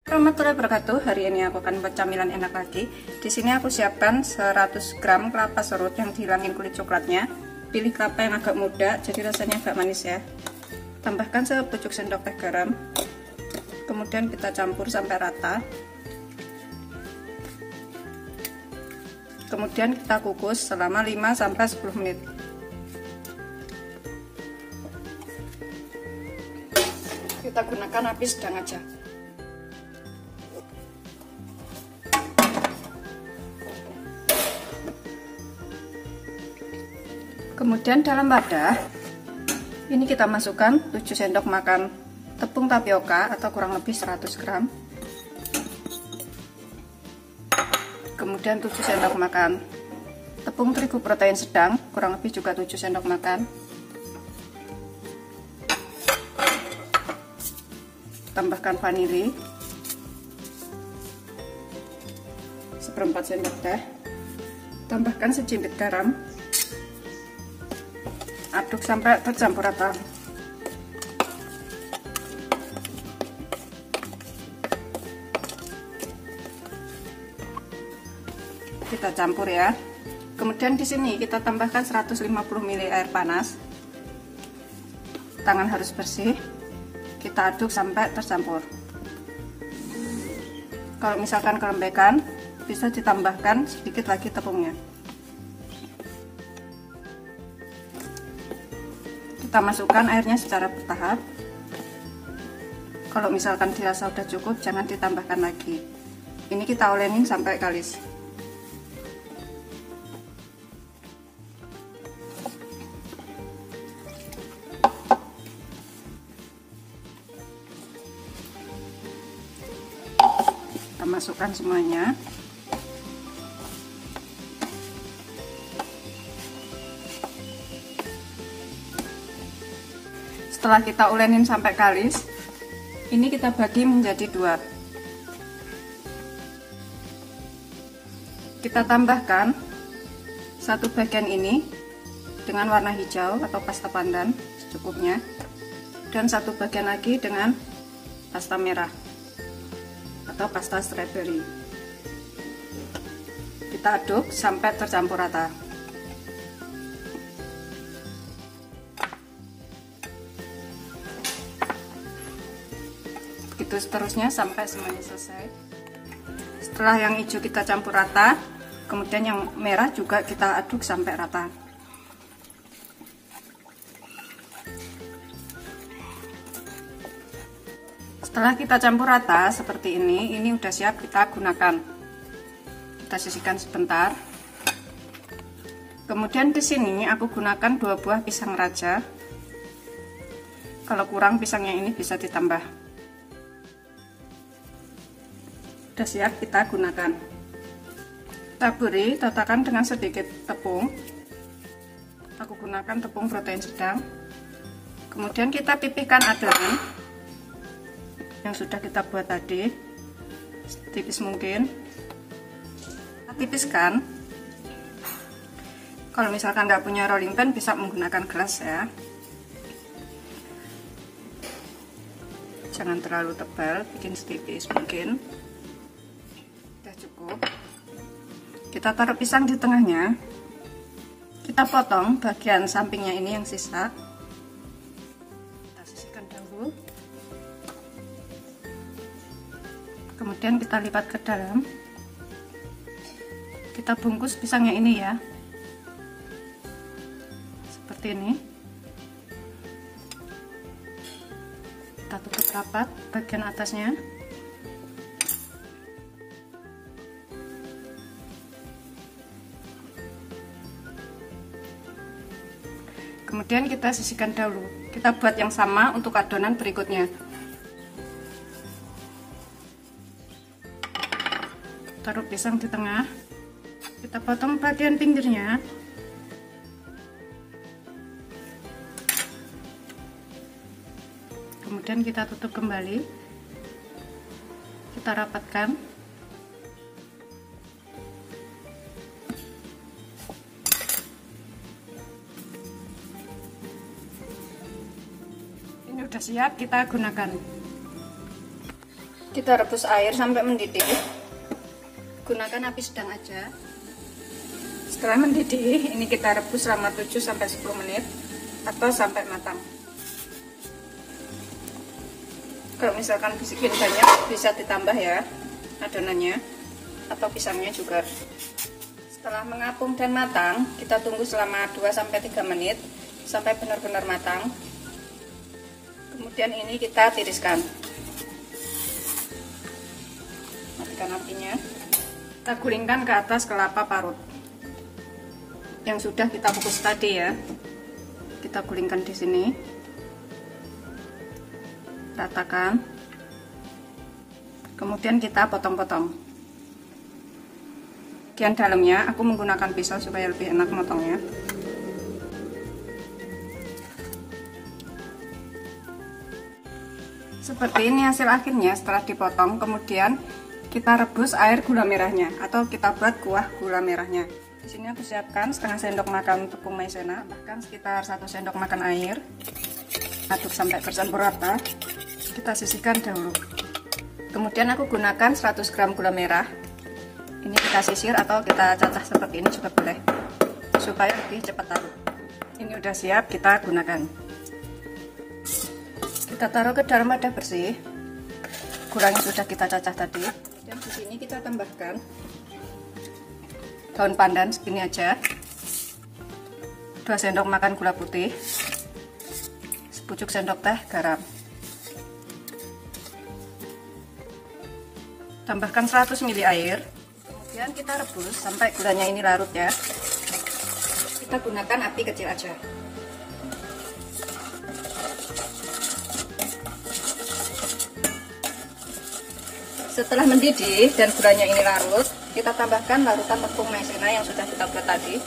Warahmatullahi wabarakatuh. Hari ini aku akan buat camilan enak lagi. Di sini aku siapkan 100 gram kelapa serut yang dihilangin kulit coklatnya. Pilih kelapa yang agak muda, jadi rasanya agak manis ya. Tambahkan sepucuk sendok teh garam. Kemudian kita campur sampai rata. Kemudian kita kukus selama 5-10 menit. Kita gunakan api sedang aja. Kemudian dalam wadah ini kita masukkan 7 sendok makan tepung tapioka atau kurang lebih 100 gram. Kemudian 7 sendok makan tepung terigu protein sedang, kurang lebih juga 7 sendok makan. Tambahkan vanili seperempat sendok teh. Tambahkan secipit garam. Aduk sampai tercampur rata. Kita campur ya. Kemudian di sini kita tambahkan 150 ml air panas. Tangan harus bersih. Kita aduk sampai tercampur. Kalau misalkan kelembekan, bisa ditambahkan sedikit lagi tepungnya. Kita masukkan airnya secara bertahap. Kalau misalkan dirasa udah cukup, jangan ditambahkan lagi. Ini kita olenin sampai kalis. Kita masukkan semuanya. Setelah kita ulenin sampai kalis, ini kita bagi menjadi 2. Kita tambahkan satu bagian ini dengan warna hijau atau pasta pandan secukupnya, dan satu bagian lagi dengan pasta merah atau pasta strawberry. Kita aduk sampai tercampur rata. Itu seterusnya sampai semuanya selesai. Setelah yang hijau kita campur rata, kemudian yang merah juga kita aduk sampai rata. Setelah kita campur rata seperti ini udah siap kita gunakan. Kita sisihkan sebentar. Kemudian di sini aku gunakan 2 buah pisang raja. Kalau kurang pisangnya ini bisa ditambah. Sudah siap kita gunakan. Taburi, tatakan dengan sedikit tepung. Aku gunakan tepung protein sedang. Kemudian kita pipihkan adonan yang sudah kita buat tadi, setipis mungkin. Kita tipiskan. Kalau misalkan nggak punya rolling pin, bisa menggunakan gelas ya. Jangan terlalu tebal, bikin setipis mungkin. Cukup. Kita taruh pisang di tengahnya. Kita potong bagian sampingnya ini yang sisa. Kita sisihkan dahulu. Kemudian kita lipat ke dalam. Kita bungkus pisangnya ini ya. Seperti ini. Kita tutup rapat bagian atasnya. Kemudian kita sisihkan dahulu. Kita buat yang sama untuk adonan berikutnya. Taruh pisang di tengah. Kita potong bagian pinggirnya. Kemudian kita tutup kembali. Kita rapatkan. Sudah siap kita gunakan. Kita rebus air sampai mendidih. Gunakan api sedang aja. Setelah mendidih, ini kita rebus selama 7-10 menit atau sampai matang. Kalau misalkan bikin banyak, bisa ditambah ya adonannya atau pisangnya juga. Setelah mengapung dan matang, kita tunggu selama 2-3 menit sampai benar-benar matang. Kemudian ini kita tiriskan. Matikan apinya. Kita gulingkan ke atas kelapa parut yang sudah kita kukus tadi ya. Kita gulingkan di sini. Ratakan. Kemudian kita potong-potong. Bagian dalamnya aku menggunakan pisau supaya lebih enak motongnya. Seperti ini hasil akhirnya setelah dipotong. Kemudian kita rebus air gula merahnya atau kita buat kuah gula merahnya. Di sini aku siapkan setengah sendok makan tepung maizena, bahkan sekitar 1 sendok makan air. Aduk sampai bercampur rata. Kita sisihkan dahulu. Kemudian aku gunakan 100 gram gula merah. Ini kita sisir atau kita cacah seperti ini juga boleh, supaya lebih cepat larut. Ini udah siap, kita gunakan. Kita taruh ke dalam wadah bersih. Gulanya sudah kita cacah tadi. Dan di sini kita tambahkan daun pandan segini aja, 2 sendok makan gula putih, sepucuk sendok teh garam. Tambahkan 100 ml air. Kemudian kita rebus sampai gulanya ini larut ya. Kita gunakan api kecil aja. Setelah mendidih dan gulanya ini larut, kita tambahkan larutan tepung maizena yang sudah kita buat tadi.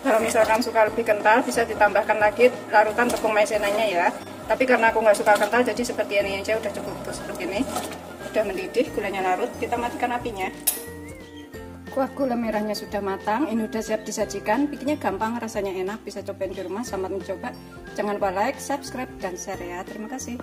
Kalau misalkan suka lebih kental, bisa ditambahkan lagi larutan tepung maizenanya ya. Tapi karena aku nggak suka kental, jadi seperti ini aja udah cukup. Seperti ini udah mendidih, gulanya larut, kita matikan apinya. Kuah gula merahnya sudah matang, ini udah siap disajikan. Bikinnya gampang, rasanya enak, bisa cobain di rumah. Selamat mencoba. Jangan lupa like, subscribe, dan share ya. Terima kasih.